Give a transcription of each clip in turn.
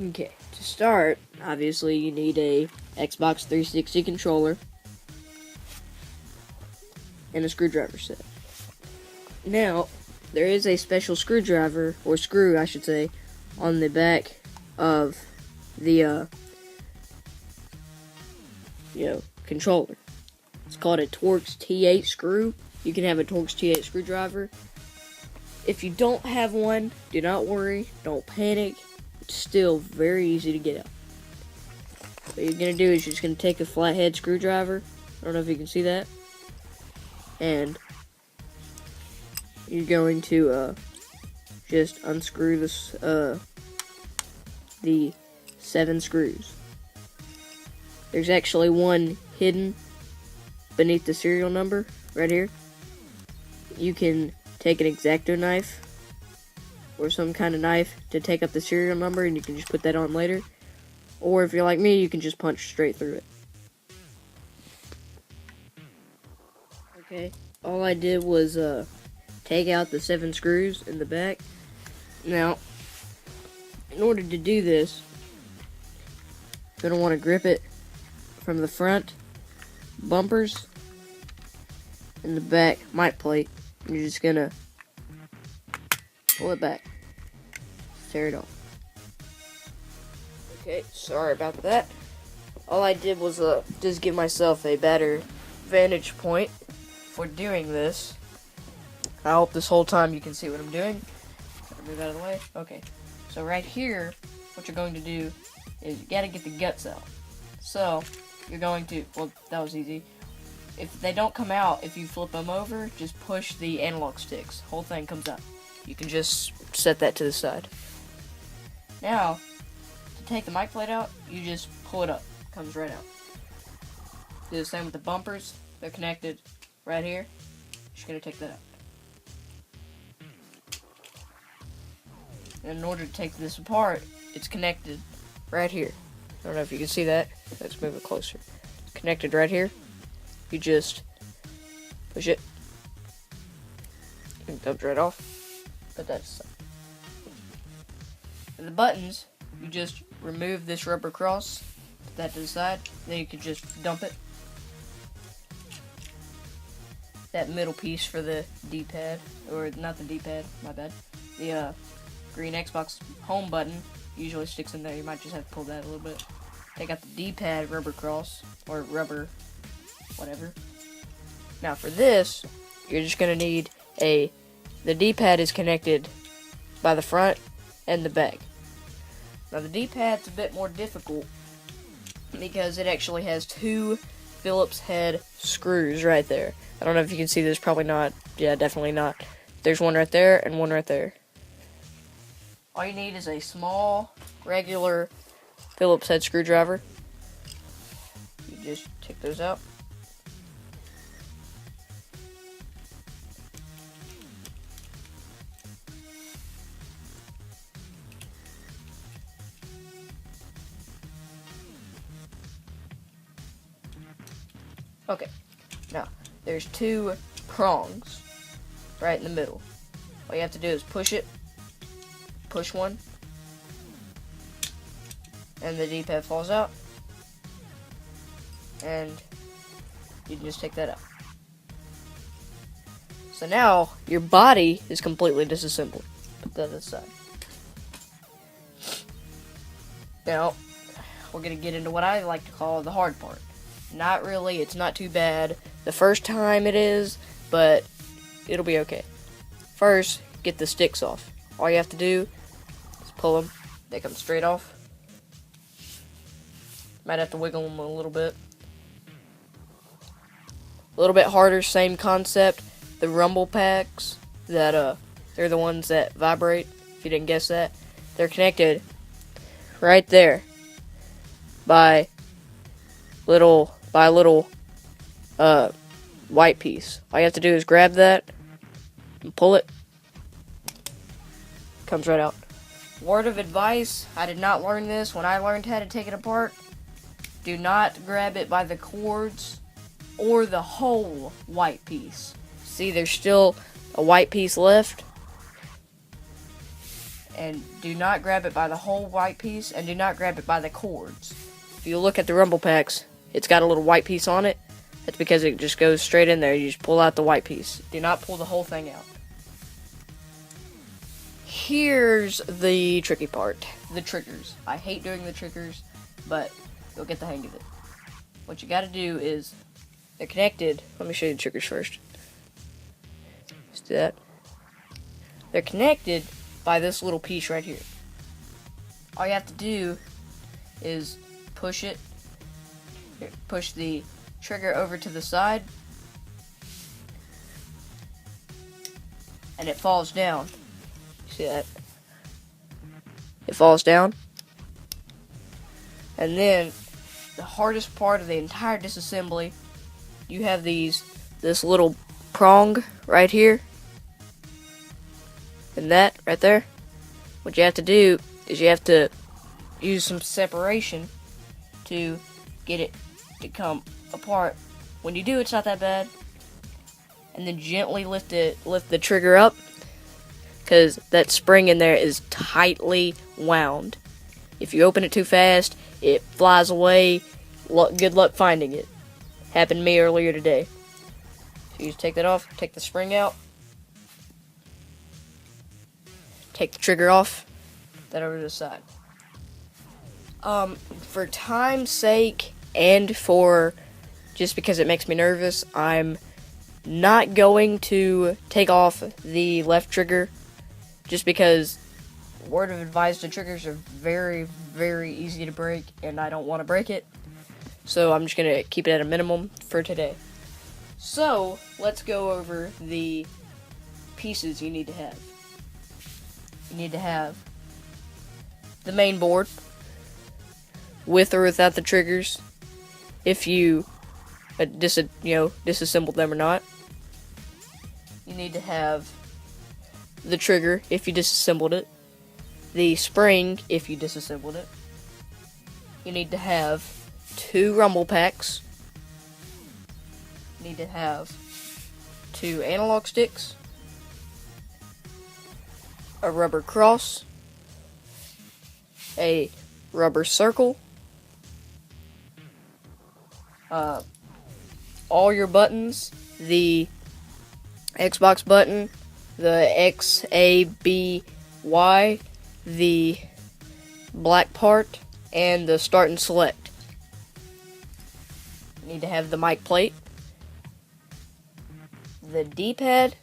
Okay, to start, obviously you need a Xbox 360 controller and a screwdriver set. Now, there is a special screwdriver, or screw I should say, on the back of the controller. It's called a Torx T8 screw. You can have a Torx T8 screwdriver. If you don't have one, do not worry, don't panic. It's still very easy to get out. What you're going to do is you're just going to take a flathead screwdriver. I don't know if you can see that. And you're going to just unscrew this, the 7 screws. There's actually one hidden beneath the serial number right here. You can take an X-Acto knife or some kind of knife to take up the serial number, and you can just put that on later. Or if you're like me, you can just punch straight through it. Okay, all I did was take out the 7 screws in the back. Now, in order to do this, you're going to want to grip it from the front bumpers and the back mic plate. And you're just going to pull it back. Tear it off. Okay, sorry about that. All I did was just give myself a better vantage point for doing this. I hope this whole time you can see what I'm doing. Move out of the way. Okay, so right here, what you're going to do is you gotta get the guts out. So, you're going to, well, that was easy. If they don't come out, if you flip them over, just push the analog sticks. Whole thing comes out. You can just set that to the side. Now, to take the mic plate out, you just pull it up. It comes right out. Do the same with the bumpers. They're connected right here. Just gonna take that out. And in order to take this apart, it's connected right here. I don't know if you can see that. Let's move it closer. It's connected right here. You just push it. It comes right off. Put that aside. And the buttons, you just remove this rubber cross, put that to the side, then you can just dump it. That middle piece for the D-pad, or not the D-pad, my bad. The green Xbox home button usually sticks in there. You might just have to pull that a little bit. Take out the D-pad rubber cross, or rubber, whatever. Now for this, you're just going to need the D-pad is connected by the front and the back. Now the D-pad's a bit more difficult because it actually has 2 Phillips head screws right there. I don't know if you can see this, probably not. Yeah, definitely not. There's one right there and one right there. All you need is a small, regular Phillips head screwdriver. You just take those out. Okay, now there's 2 prongs right in the middle. All you have to do is push it, push one, and the D-pad falls out, and you can just take that out. So now your body is completely disassembled. Put that aside. Now we're gonna get into what I like to call the hard part. Not really, it's not too bad. The first time it is, but it'll be okay. First, get the sticks off. All you have to do is pull them. They come straight off. Might have to wiggle them a little bit. A little bit harder, same concept. The rumble packs, that they're the ones that vibrate, if you didn't guess that. They're connected right there by a little white piece. All you have to do is grab that and pull it. Comes right out. Word of advice, I did not learn this when I learned how to take it apart. Do not grab it by the cords or the whole white piece. See, there's still a white piece left. And do not grab it by the whole white piece, and do not grab it by the cords. If you look at the rumble packs, it's got a little white piece on it. That's because it just goes straight in there. You just pull out the white piece. Do not pull the whole thing out. Here's the tricky part. The triggers. I hate doing the triggers, but you'll get the hang of it. What you gotta do is, they're connected. Let me show you the triggers first. Let's do that. They're connected by this little piece right here. All you have to do is push it. Here, push the trigger over to the side, and it falls down. See that? It falls down. And then the hardest part of the entire disassembly, you have this little prong right here, and that right there. What you have to do is you have to use some separation to get it to come apart. When you do, it's not that bad. And then gently lift the trigger up, because that spring in there is tightly wound. If you open it too fast, it flies away. Good luck finding it. Happened to me earlier today. So you just take that off, take the spring out, take the trigger off, that over to the side. For time's sake, and for just because it makes me nervous, I'm not going to take off the left trigger, just because, word of advice, the triggers are very, very easy to break, and I don't want to break it. So I'm just going to keep it at a minimum for today. So, let's go over the pieces you need to have. You need to have the main board, with or without the triggers, if you disassembled them or not. You need to have the trigger if you disassembled it, the spring if you disassembled it. You need to have 2 rumble packs. You need to have 2 analog sticks, a rubber cross, a rubber circle, all your buttons, the Xbox button, the X, A, B, Y, the black part, and the start and select. You need to have the mic plate, the D-pad,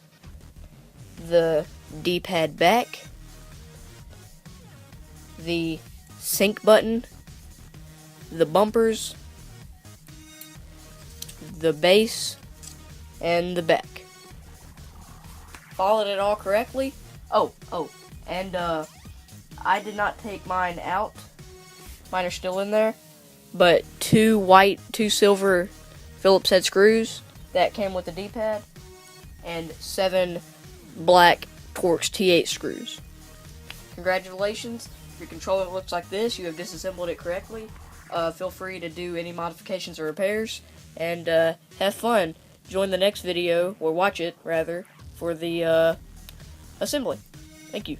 the D-pad back, the sync button, the bumpers, the base, and the back. Followed it all correctly. And I did not take mine out. Mine are still in there. But 2 silver Phillips head screws that came with the D-pad, and 7 black Torx T8 screws. Congratulations. If your controller looks like this, you have disassembled it correctly. Feel free to do any modifications or repairs, and have fun. Join the next video, or watch it, rather, for the assembly. Thank you.